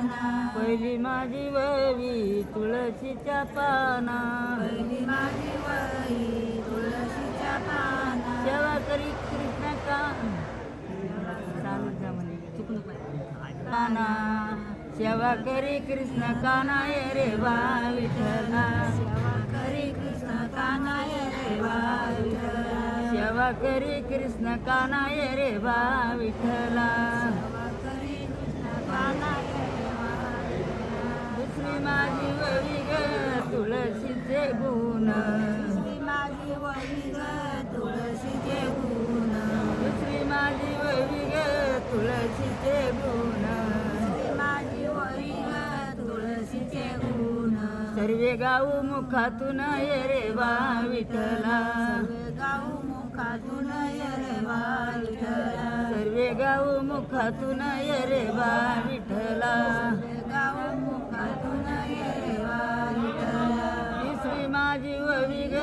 पहिली माझी वही तुळशीच्या पाना, पहिली माझी वही तुळशीच्या पाना, सेवा करी कृष्ण का काना, सेवा करी कृष्ण कानाय रे बा विठ्ठला, सेवा करी कृष्ण कानाय रे बा विठ्ठला, सेवा करी कृष्ण कानाय रे बा विठ्ठला. सेवा करी कृष्ण कानाय रे बा विठ्ठला. दुसरी माझी वही ग तुळशीचे गुण, दुसरी माझी वही ग तुळशीचे गुण, दुसरी माझी वही ग तुळशीचे गुण, दुसरी माझी वही ग तुळशीचे गुण, सर्वे गाऊ मुखातून ये रे बा विठ्ठला, सर्वे गाऊ मुखातून ये रे बा विठ्ठला, सर्वे गाऊ मुखातून ये रे बा विठ्ठला. सर्वे गाऊ मुखातून ये रे बा विठ्ठला. तिसरी माझी वही ग